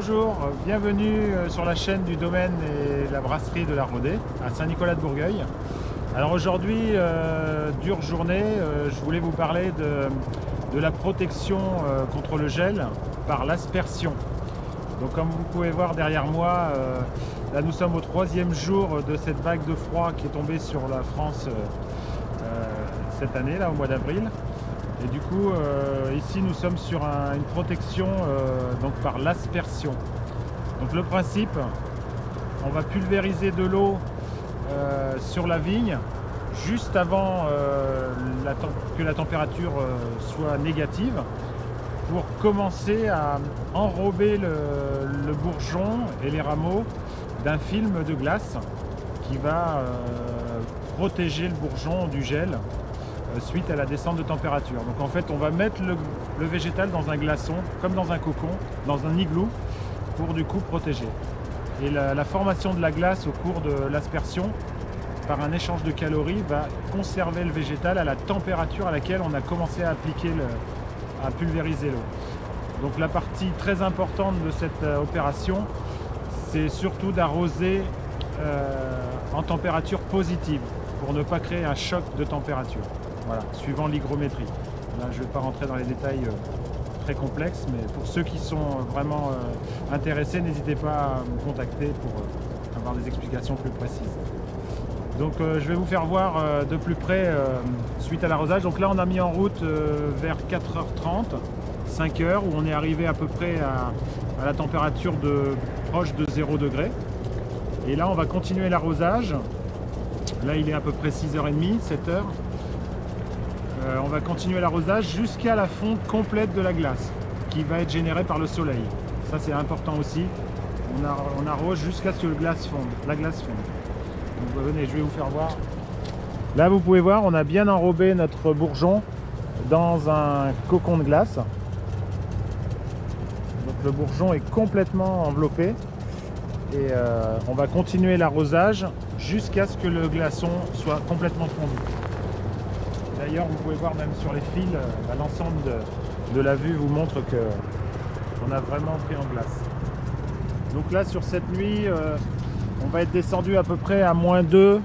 Bonjour, bienvenue sur la chaîne du domaine et la brasserie de la Rodée à Saint-Nicolas-de-Bourgueil. Alors aujourd'hui, dure journée, je voulais vous parler de la protection contre le gel par l'aspersion. Donc comme vous pouvez voir derrière moi, là nous sommes au 3e jour de cette vague de froid qui est tombée sur la France cette année, là au mois d'avril. Et du coup, ici nous sommes sur une protection donc par l'aspersion. Donc le principe, on va pulvériser de l'eau sur la vigne juste avant que la température soit négative pour commencer à enrober le bourgeon et les rameaux d'un film de glace qui va protéger le bourgeon du gel suite à la descente de température. Donc en fait on va mettre le végétal dans un glaçon, comme dans un cocon, dans un igloo, pour du coup protéger. Et la formation de la glace au cours de l'aspersion, par un échange de calories, va conserver le végétal à la température à laquelle on a commencé à appliquer, à pulvériser l'eau. Donc la partie très importante de cette opération, c'est surtout d'arroser en température positive, pour ne pas créer un choc de température. Voilà, suivant l'hygrométrie. Là, je ne vais pas rentrer dans les détails très complexes, mais pour ceux qui sont vraiment intéressés, n'hésitez pas à me contacter pour avoir des explications plus précises. Donc je vais vous faire voir de plus près suite à l'arrosage. Donc là, on a mis en route vers 4h30, 5h, où on est arrivé à peu près à la température proche de 0 degré. Et là, on va continuer l'arrosage. Là, il est à peu près 6h30, 7h. On va continuer l'arrosage jusqu'à la fonte complète de la glace qui va être générée par le soleil. Ça, c'est important aussi. On arrose jusqu'à ce que la glace fonde. Donc, venez, je vais vous faire voir. Là, vous pouvez voir, on a bien enrobé notre bourgeon dans un cocon de glace. Donc, le bourgeon est complètement enveloppé. Et on va continuer l'arrosage jusqu'à ce que le glaçon soit complètement fondu. D'ailleurs, vous pouvez voir même sur les fils, l'ensemble de la vue vous montre qu'on a vraiment pris en glace. Donc là, sur cette nuit, on va être descendu à peu près à -2,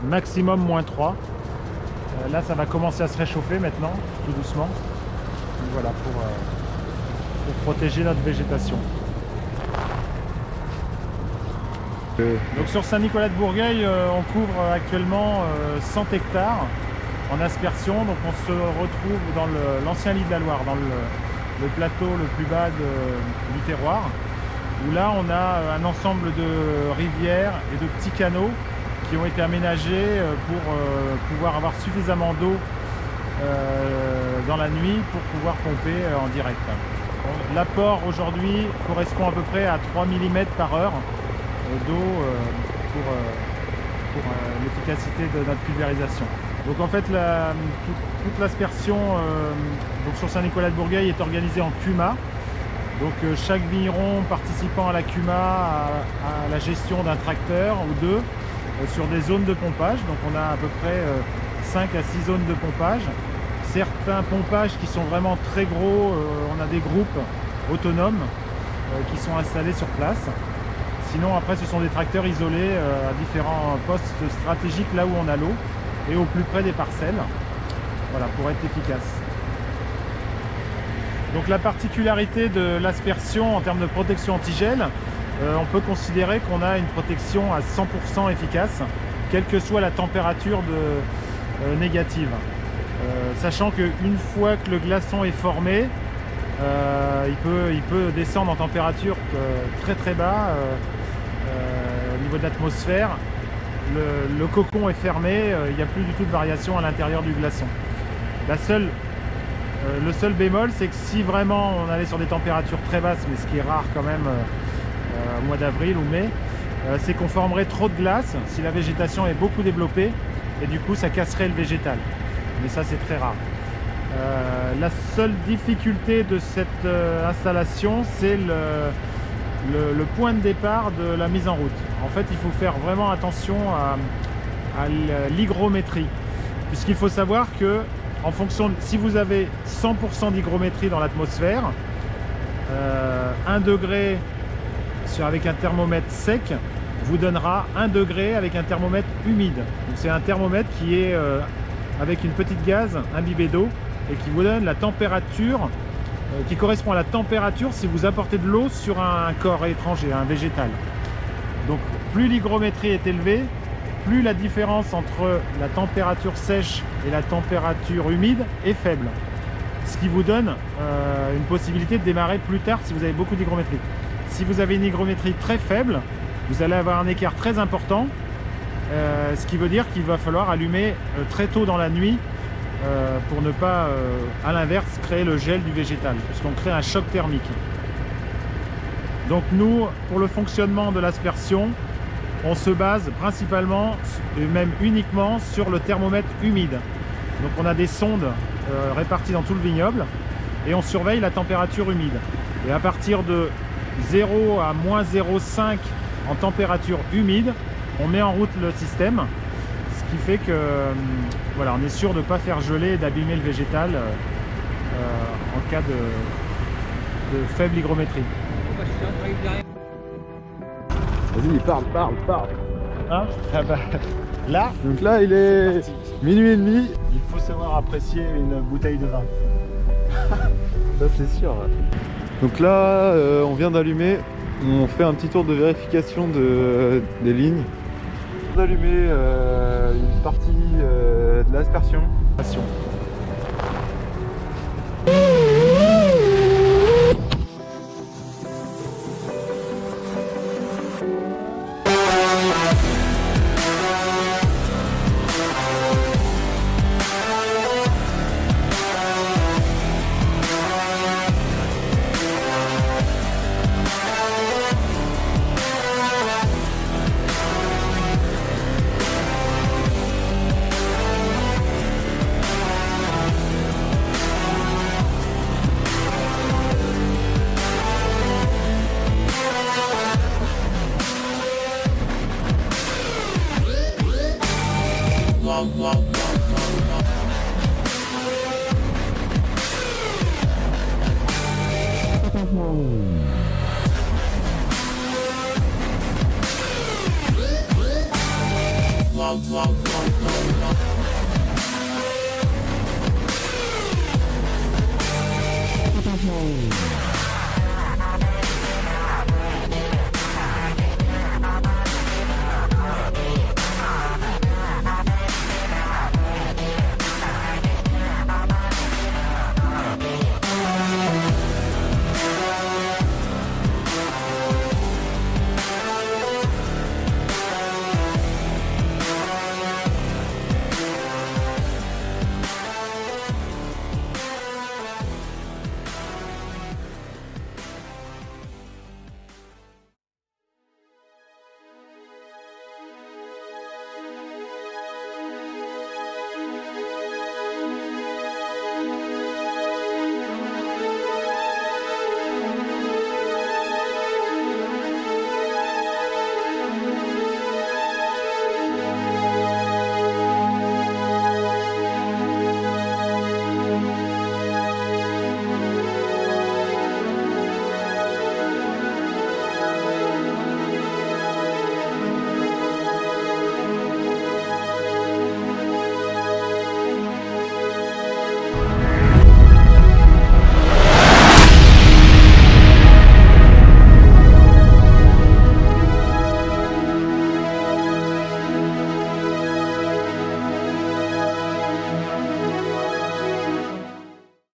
maximum -3. Là, ça va commencer à se réchauffer maintenant, tout doucement. Donc voilà, pour protéger notre végétation. Donc sur Saint-Nicolas-de-Bourgueil, on couvre actuellement 100 hectares en aspersion. Donc on se retrouve dans l'ancien lit de la Loire, dans le plateau le plus bas du terroir, où là on a un ensemble de rivières et de petits canaux qui ont été aménagés pour pouvoir avoir suffisamment d'eau dans la nuit pour pouvoir pomper en direct. L'apport aujourd'hui correspond à peu près à 3 mm par heure d'eau pour l'efficacité de notre pulvérisation. Donc en fait toute l'aspersion sur Saint-Nicolas-de-Bourgueil est organisée en CUMA. Donc chaque vigneron participant à la CUMA à la gestion d'un tracteur ou deux sur des zones de pompage. Donc on a à peu près 5 à 6 zones de pompage. Certains pompages qui sont vraiment très gros, on a des groupes autonomes qui sont installés sur place. Sinon après ce sont des tracteurs isolés à différents postes stratégiques là où on a l'eau et au plus près des parcelles, voilà, pour être efficace. Donc la particularité de l'aspersion en termes de protection anti-gel, on peut considérer qu'on a une protection à 100% efficace, quelle que soit la température négative. Sachant qu'une fois que le glaçon est formé, il peut descendre en température très très bas au niveau de l'atmosphère. Le cocon est fermé, il n'y a plus du tout de variation à l'intérieur du glaçon. Le seul bémol, c'est que si vraiment on allait sur des températures très basses, mais ce qui est rare quand même au mois d'avril ou mai, c'est qu'on formerait trop de glace si la végétation est beaucoup développée et du coup ça casserait le végétal. Mais ça c'est très rare. La seule difficulté de cette installation, c'est le point de départ de la mise en route. En fait, il faut faire vraiment attention à l'hygrométrie, puisqu'il faut savoir que en fonction de, si vous avez 100% d'hygrométrie dans l'atmosphère, 1 degré avec un thermomètre sec vous donnera 1 degré avec un thermomètre humide. C'est un thermomètre qui est avec une petite gaz imbibée d'eau et qui vous donne la température qui correspond à la température si vous apportez de l'eau sur un corps étranger, un végétal. Donc plus l'hygrométrie est élevée, plus la différence entre la température sèche et la température humide est faible. Ce qui vous donne une possibilité de démarrer plus tard si vous avez beaucoup d'hygrométrie. Si vous avez une hygrométrie très faible, vous allez avoir un écart très important, ce qui veut dire qu'il va falloir allumer très tôt dans la nuit pour ne pas, à l'inverse, créer le gel du végétal, puisqu'on crée un choc thermique. Donc nous, pour le fonctionnement de l'aspersion, on se base principalement et même uniquement sur le thermomètre humide. Donc on a des sondes réparties dans tout le vignoble et on surveille la température humide. Et à partir de 0 à moins 0,5 en température humide, on met en route le système, ce qui fait que voilà, on est sûr de ne pas faire geler et d'abîmer le végétal en cas de faible hygrométrie. Vas-y, parle. Hein? Ah bah, là, Donc là, il est minuit et demi. il faut savoir apprécier une bouteille de vin. Ça, c'est sûr. Donc là, on vient d'allumer. On fait un petit tour de vérification des lignes. On a allumé une partie de l'aspersion.